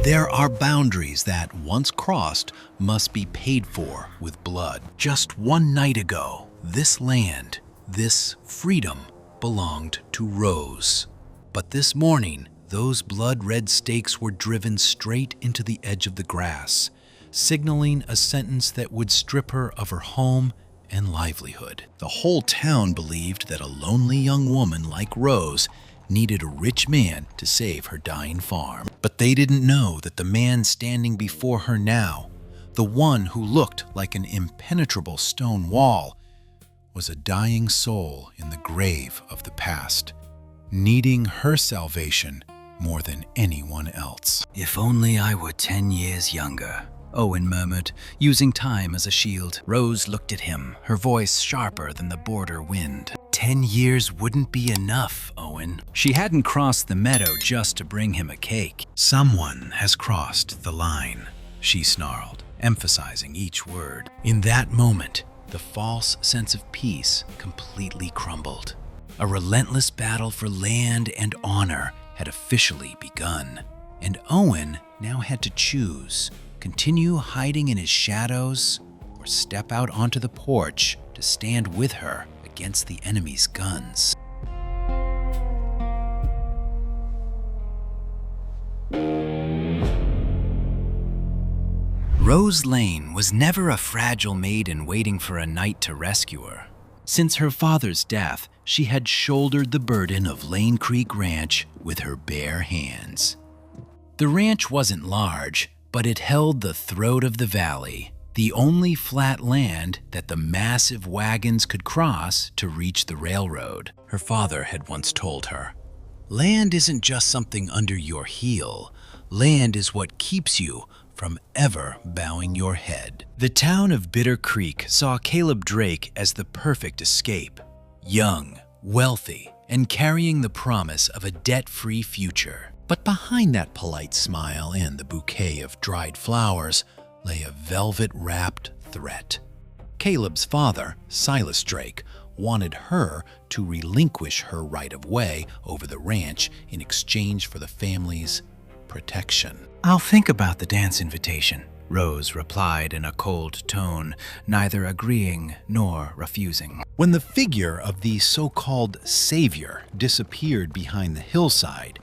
There are boundaries that, once crossed, must be paid for with blood. Just one night ago, this land, this freedom, belonged to Rose. But this morning, those blood-red stakes were driven straight into the edge of the grass, signaling a sentence that would strip her of her home and livelihood. The whole town believed that a lonely young woman like Rose needed a rich man to save her dying farm. But they didn't know that the man standing before her now, the one who looked like an impenetrable stone wall, was a dying soul in the grave of the past, needing her salvation more than anyone else. "If only I were 10 years younger," Owen murmured, using time as a shield. Rose looked at him, her voice sharper than the border wind. 10 years wouldn't be enough, Owen. She hadn't crossed the meadow just to bring him a cake. "Someone has crossed the line," she snarled, emphasizing each word. In that moment, the false sense of peace completely crumbled. A relentless battle for land and honor had officially begun, and Owen now had to choose: continue hiding in his shadows or step out onto the porch to stand with her against the enemy's guns. Rose Lane was never a fragile maiden waiting for a knight to rescue her. Since her father's death, she had shouldered the burden of Lane Creek Ranch with her bare hands. The ranch wasn't large, but it held the throat of the valley, the only flat land that the massive wagons could cross to reach the railroad. Her father had once told her, "Land isn't just something under your heel. Land is what keeps you from ever bowing your head." The town of Bitter Creek saw Caleb Drake as the perfect escape. Young, wealthy, and carrying the promise of a debt-free future. But behind that polite smile and the bouquet of dried flowers lay a velvet-wrapped threat. Caleb's father, Silas Drake, wanted her to relinquish her right-of-way over the ranch in exchange for the family's protection. "I'll think about the dance invitation," Rose replied in a cold tone, neither agreeing nor refusing. When the figure of the so-called savior disappeared behind the hillside,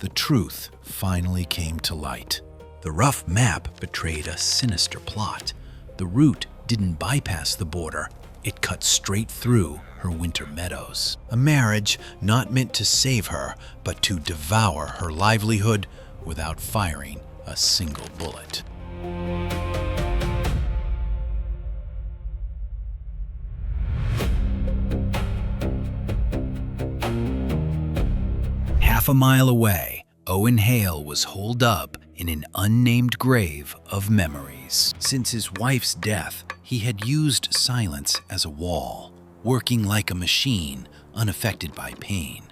the truth finally came to light. The rough map betrayed a sinister plot. The route didn't bypass the border. It cut straight through her winter meadows. A marriage not meant to save her, but to devour her livelihood without firing a single bullet. Half a mile away, Owen Hale was holed up in an unnamed grave of memories. Since his wife's death, he had used silence as a wall, working like a machine, unaffected by pain.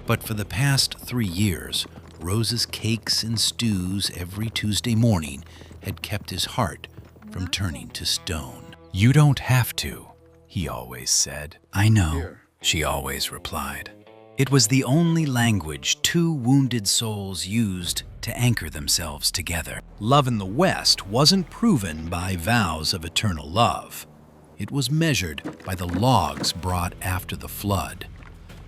But for the past 3 years, Rose's cakes and stews every Tuesday morning had kept his heart from turning to stone. "You don't have to," he always said. "I know," she always replied. It was the only language two wounded souls used to anchor themselves together. Love in the West wasn't proven by vows of eternal love. It was measured by the logs brought after the flood,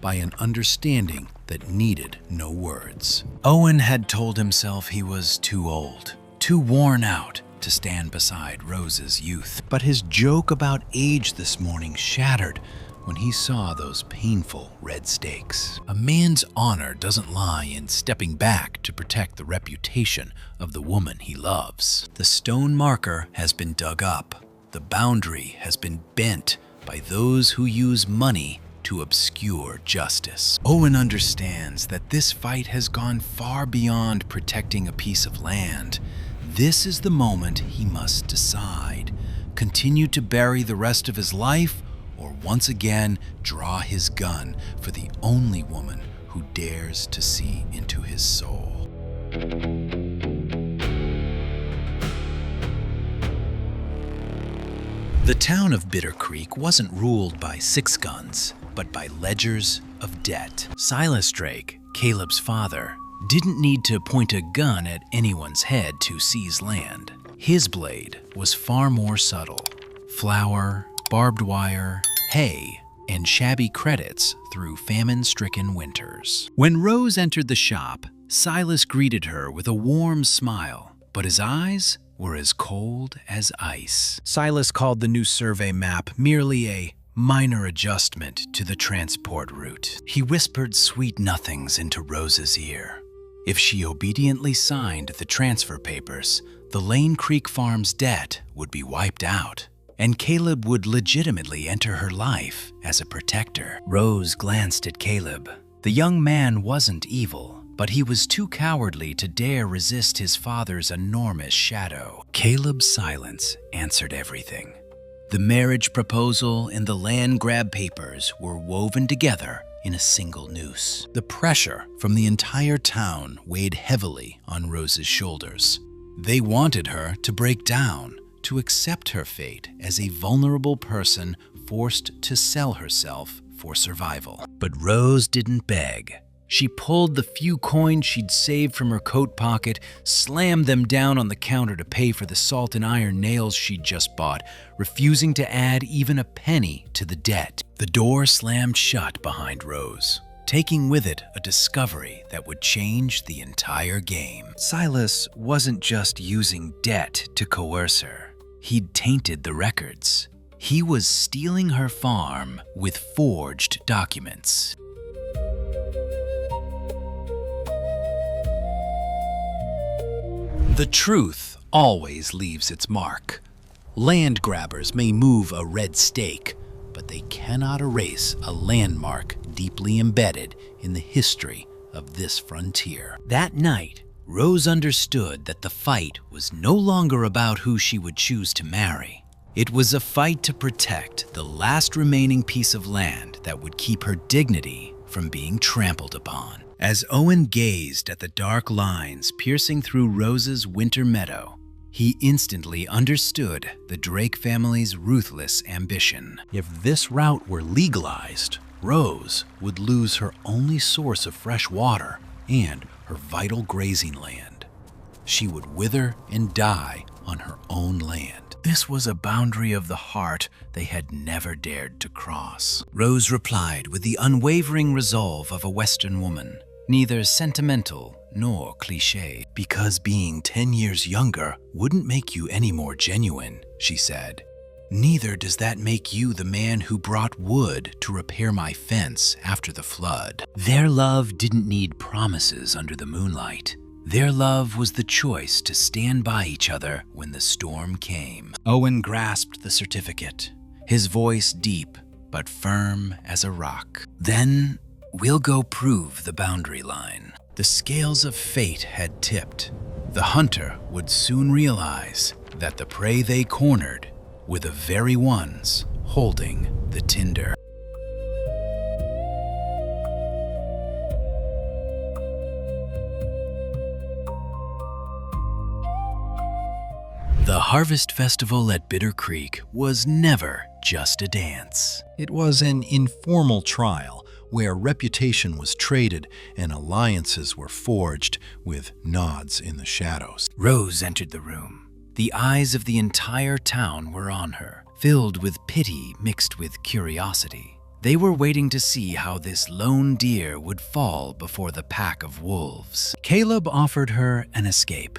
by an understanding that needed no words. Owen had told himself he was too old, too worn out to stand beside Rose's youth. But his joke about age this morning shattered when he saw those painful red stakes. A man's honor doesn't lie in stepping back to protect the reputation of the woman he loves. The stone marker has been dug up. The boundary has been bent by those who use money to obscure justice. Owen understands that this fight has gone far beyond protecting a piece of land. This is the moment he must decide: continue to bury the rest of his life, or once again draw his gun for the only woman who dares to see into his soul. The town of Bitter Creek wasn't ruled by six guns, but by ledgers of debt. Silas Drake, Caleb's father, didn't need to point a gun at anyone's head to seize land. His blade was far more subtle. Flour, barbed wire, hay, and shabby credits through famine-stricken winters. When Rose entered the shop, Silas greeted her with a warm smile, but his eyes were as cold as ice. Silas called the new survey map merely a minor adjustment to the transport route. He whispered sweet nothings into Rose's ear. If she obediently signed the transfer papers, the Lane Creek Farm's debt would be wiped out, and Caleb would legitimately enter her life as a protector. Rose glanced at Caleb. The young man wasn't evil, but he was too cowardly to dare resist his father's enormous shadow. Caleb's silence answered everything. The marriage proposal and the land grab papers were woven together in a single noose. The pressure from the entire town weighed heavily on Rose's shoulders. They wanted her to break down, to accept her fate as a vulnerable person forced to sell herself for survival. But Rose didn't beg. She pulled the few coins she'd saved from her coat pocket, slammed them down on the counter to pay for the salt and iron nails she'd just bought, refusing to add even a penny to the debt. The door slammed shut behind Rose, taking with it a discovery that would change the entire game. Silas wasn't just using debt to coerce her. He'd tainted the records. He was stealing her farm with forged documents. The truth always leaves its mark. Land grabbers may move a red stake, but they cannot erase a landmark deeply embedded in the history of this frontier. That night, Rose understood that the fight was no longer about who she would choose to marry. It was a fight to protect the last remaining piece of land that would keep her dignity from being trampled upon. As Owen gazed at the dark lines piercing through Rose's winter meadow, he instantly understood the Drake family's ruthless ambition. If this route were legalized, Rose would lose her only source of fresh water and her vital grazing land. She would wither and die on her own land. This was a boundary of the heart they had never dared to cross. Rose replied with the unwavering resolve of a Western woman, neither sentimental nor cliché. Because being 10 years younger wouldn't make you any more genuine, she said. Neither does that make you the man who brought wood to repair my fence after the flood. Their love didn't need promises under the moonlight. Their love was the choice to stand by each other when the storm came. Owen grasped the certificate, his voice deep but firm as a rock. Then we'll go prove the boundary line. The scales of fate had tipped. The hunter would soon realize that the prey they cornered were the very ones holding the tinder. The Harvest Festival at Bitter Creek was never just a dance. It was an informal trial where reputation was traded and alliances were forged with nods in the shadows. Rose entered the room. The eyes of the entire town were on her, filled with pity mixed with curiosity. They were waiting to see how this lone deer would fall before the pack of wolves. Caleb offered her an escape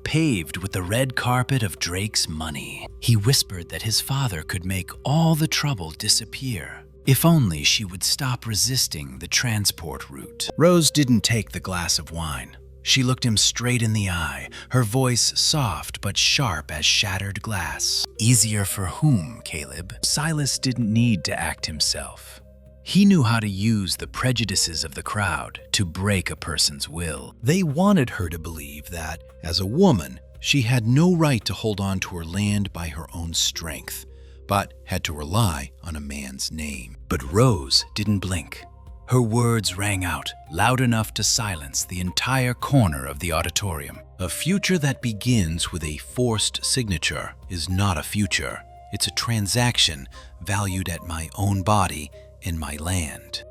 paved with the red carpet of Drake's money. He whispered that his father could make all the trouble disappear, if only she would stop resisting the transport route. Rose didn't take the glass of wine. She looked him straight in the eye, her voice soft but sharp as shattered glass. Easier for whom, Caleb? Silas didn't need to act himself. He knew how to use the prejudices of the crowd to break a person's will. They wanted her to believe that, as a woman, she had no right to hold on to her land by her own strength, but had to rely on a man's name. But Rose didn't blink. Her words rang out, loud enough to silence the entire corner of the auditorium. A future that begins with a forced signature is not a future. It's a transaction valued at my own body and my land.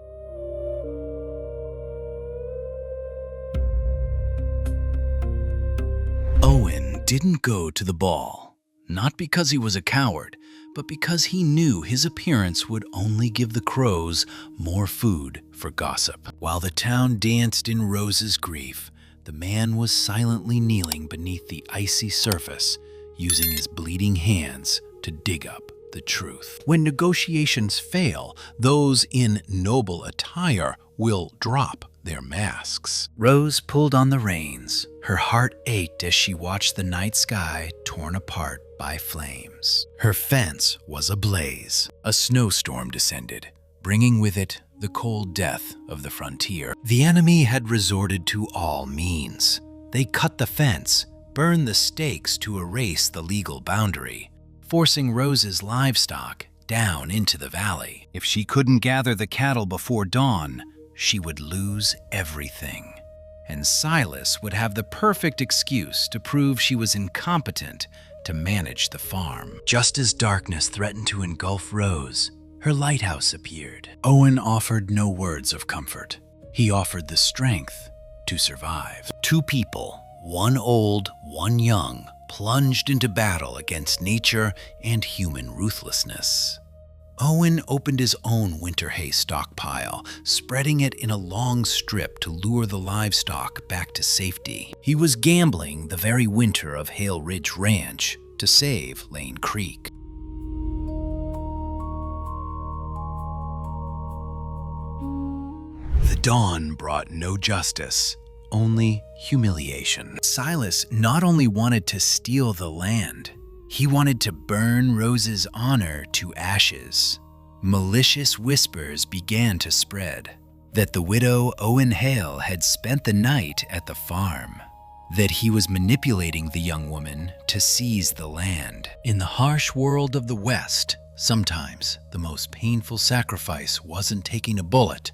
didn't go to the ball, not because he was a coward, but because he knew his appearance would only give the crows more food for gossip. While the town danced in Rose's grief, the man was silently kneeling beneath the icy surface, using his bleeding hands to dig up the truth. When negotiations fail, those in noble attire will drop their masks. Rose pulled on the reins. Her heart ached as she watched the night sky torn apart by flames. Her fence was ablaze. A snowstorm descended, bringing with it the cold death of the frontier. The enemy had resorted to all means. They cut the fence, burned the stakes to erase the legal boundary, forcing Rose's livestock down into the valley. If she couldn't gather the cattle before dawn, she would lose everything. And Silas would have the perfect excuse to prove she was incompetent to manage the farm. Just as darkness threatened to engulf Rose, her lighthouse appeared. Owen offered no words of comfort. He offered the strength to survive. Two people, one old, one young, plunged into battle against nature and human ruthlessness. Owen opened his own winter hay stockpile, spreading it in a long strip to lure the livestock back to safety. He was gambling the very winter of Hale Ridge Ranch to save Lane Creek. The dawn brought no justice, only humiliation. Silas not only wanted to steal the land, he wanted to burn Rose's honor to ashes. Malicious whispers began to spread that the widow Owen Hale had spent the night at the farm, that he was manipulating the young woman to seize the land. In the harsh world of the West, sometimes the most painful sacrifice wasn't taking a bullet,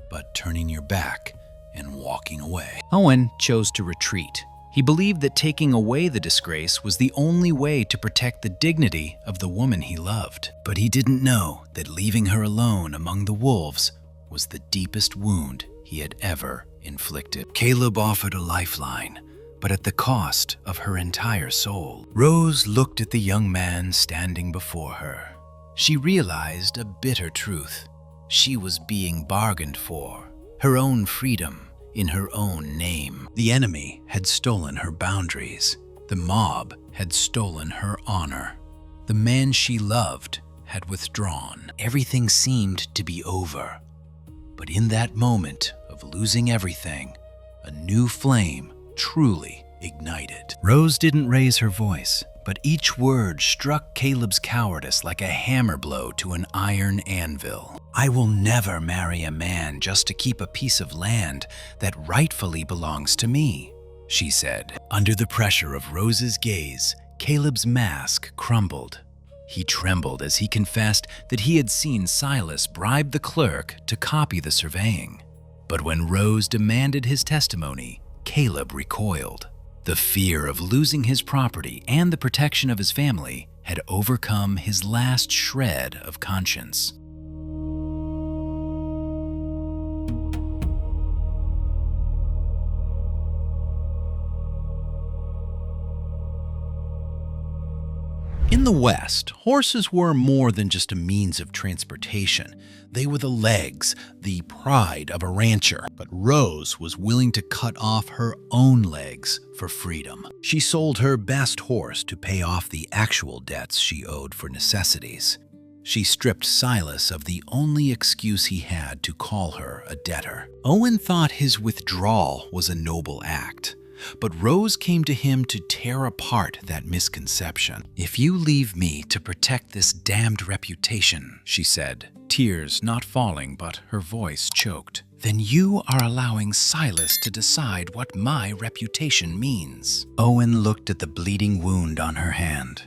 but turning your back and walking away. Owen chose to retreat. He believed that taking away the disgrace was the only way to protect the dignity of the woman he loved. But he didn't know that leaving her alone among the wolves was the deepest wound he had ever inflicted. Caleb offered a lifeline, but at the cost of her entire soul. Rose looked at the young man standing before her. She realized a bitter truth. She was being bargained for, her own freedom in her own name. The enemy had stolen her boundaries. The mob had stolen her honor. The man she loved had withdrawn. Everything seemed to be over. But in that moment of losing everything, a new flame truly ignited. Rose didn't raise her voice, but each word struck Caleb's cowardice like a hammer blow to an iron anvil. I will never marry a man just to keep a piece of land that rightfully belongs to me, she said. Under the pressure of Rose's gaze, Caleb's mask crumbled. He trembled as he confessed that he had seen Silas bribe the clerk to copy the surveying. But when Rose demanded his testimony, Caleb recoiled. The fear of losing his property and the protection of his family had overcome his last shred of conscience. In the West, horses were more than just a means of transportation. They were the legs, the pride of a rancher. But Rose was willing to cut off her own legs for freedom. She sold her best horse to pay off the actual debts she owed for necessities. She stripped Silas of the only excuse he had to call her a debtor. Owen thought his withdrawal was a noble act, but Rose came to him to tear apart that misconception. "If you leave me to protect this damned reputation," she said, tears not falling but her voice choked, "then you are allowing Silas to decide what my reputation means." Owen looked at the bleeding wound on her hand.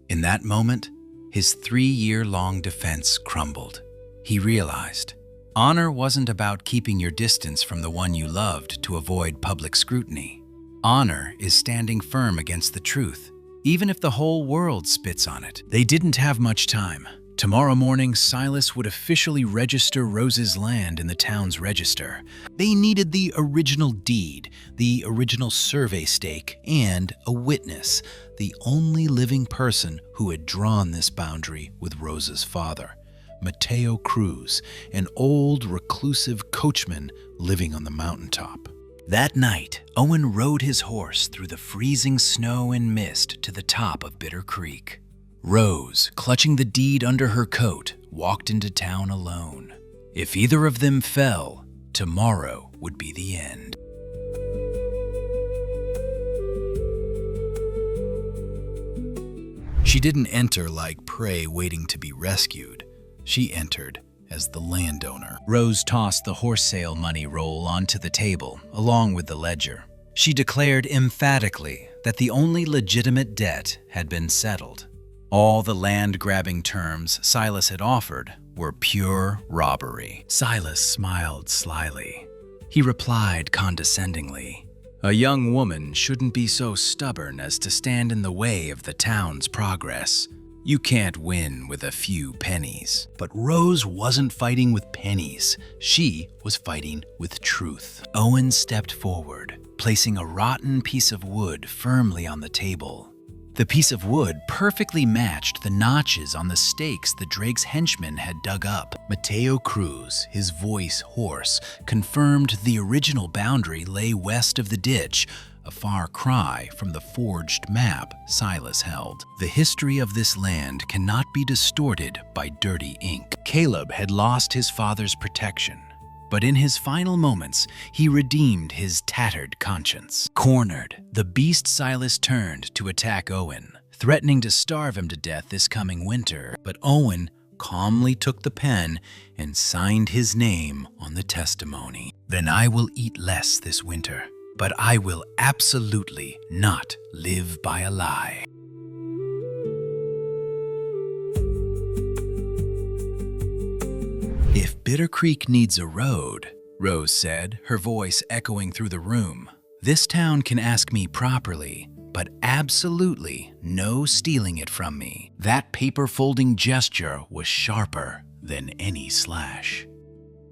In that moment, his 3-year-long defense crumbled. He realized honor wasn't about keeping your distance from the one you loved to avoid public scrutiny. Honor is standing firm against the truth, even if the whole world spits on it. They didn't have much time. Tomorrow morning, Silas would officially register Rose's land in the town's register. They needed the original deed, the original survey stake, and a witness, the only living person who had drawn this boundary with Rose's father, Mateo Cruz, an old reclusive coachman living on the mountaintop. That night, Owen rode his horse through the freezing snow and mist to the top of Bitter Creek. Rose, clutching the deed under her coat, walked into town alone. If either of them fell, tomorrow would be the end. She didn't enter like prey waiting to be rescued. She entered as the landowner. Rose tossed the horse sale money roll onto the table, along with the ledger. She declared emphatically that the only legitimate debt had been settled. All the land-grabbing terms Silas had offered were pure robbery. Silas smiled slyly. He replied condescendingly, "A young woman shouldn't be so stubborn as to stand in the way of the town's progress. You can't win with a few pennies." But Rose wasn't fighting with pennies. She was fighting with truth. Owen stepped forward, placing a rotten piece of wood firmly on the table. The piece of wood perfectly matched the notches on the stakes the Drake's henchmen had dug up. Mateo Cruz, his voice hoarse, confirmed the original boundary lay west of the ditch, a far cry from the forged map Silas held. The history of this land cannot be distorted by dirty ink. Caleb had lost his father's protection, but in his final moments, he redeemed his tattered conscience. Cornered, the beast Silas turned to attack Owen, threatening to starve him to death this coming winter. But Owen calmly took the pen and signed his name on the testimony. "Then I will eat less this winter, but I will absolutely not live by a lie." "If Bitter Creek needs a road," Rose said, her voice echoing through the room, "this town can ask me properly, but absolutely no stealing it from me." That paper-folding gesture was sharper than any slash.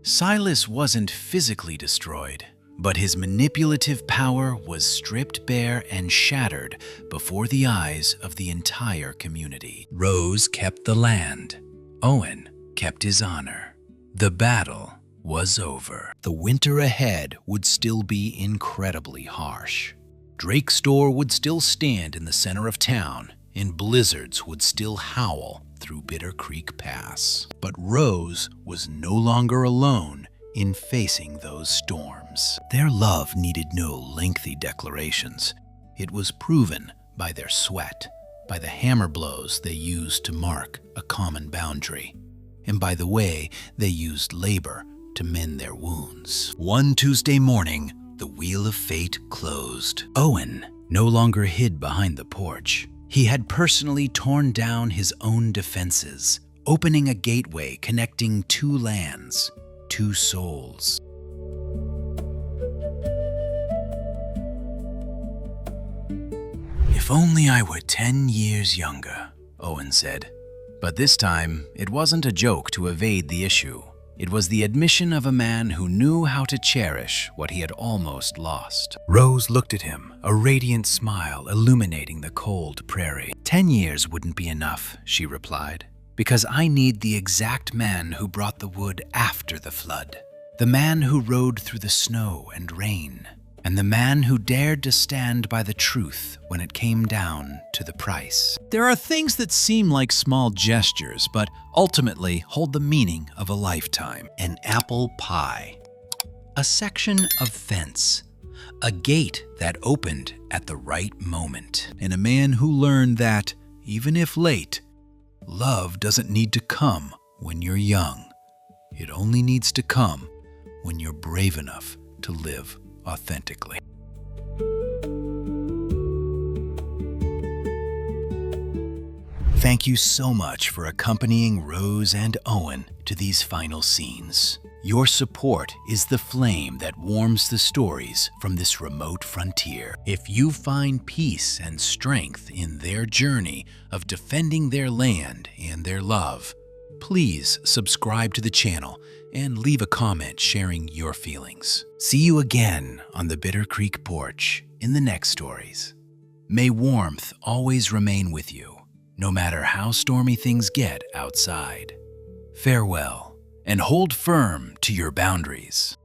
Silas wasn't physically destroyed, but his manipulative power was stripped bare and shattered before the eyes of the entire community. Rose kept the land. Owen kept his honor. The battle was over. The winter ahead would still be incredibly harsh. Drake's store would still stand in the center of town, and blizzards would still howl through Bitter Creek Pass. But Rose was no longer alone in facing those storms. Their love needed no lengthy declarations. It was proven by their sweat, by the hammer blows they used to mark a common boundary, and by the way they used labor to mend their wounds. One Tuesday morning, the wheel of fate closed. Owen no longer hid behind the porch. He had personally torn down his own defenses, opening a gateway connecting two lands, two souls. "If only I were 10 years younger," Owen said. But this time, it wasn't a joke to evade the issue. It was the admission of a man who knew how to cherish what he had almost lost. Rose looked at him, a radiant smile illuminating the cold prairie. 10 years wouldn't be enough," she replied, "because I need the exact man who brought the wood after the flood. The man who rode through the snow and rain, and the man who dared to stand by the truth when it came down to the price." There are things that seem like small gestures, but ultimately hold the meaning of a lifetime. An apple pie, a section of fence, a gate that opened at the right moment, and a man who learned that, even if late, love doesn't need to come when you're young. It only needs to come when you're brave enough to live authentically. Thank you so much for accompanying Rose and Owen to these final scenes. Your support is the flame that warms the stories from this remote frontier. If you find peace and strength in their journey of defending their land and their love, Please subscribe to the channel and leave a comment sharing your feelings. See you again on the Bitter Creek porch in the next stories. May warmth always remain with you, no matter how stormy things get outside. Farewell, and hold firm to your boundaries.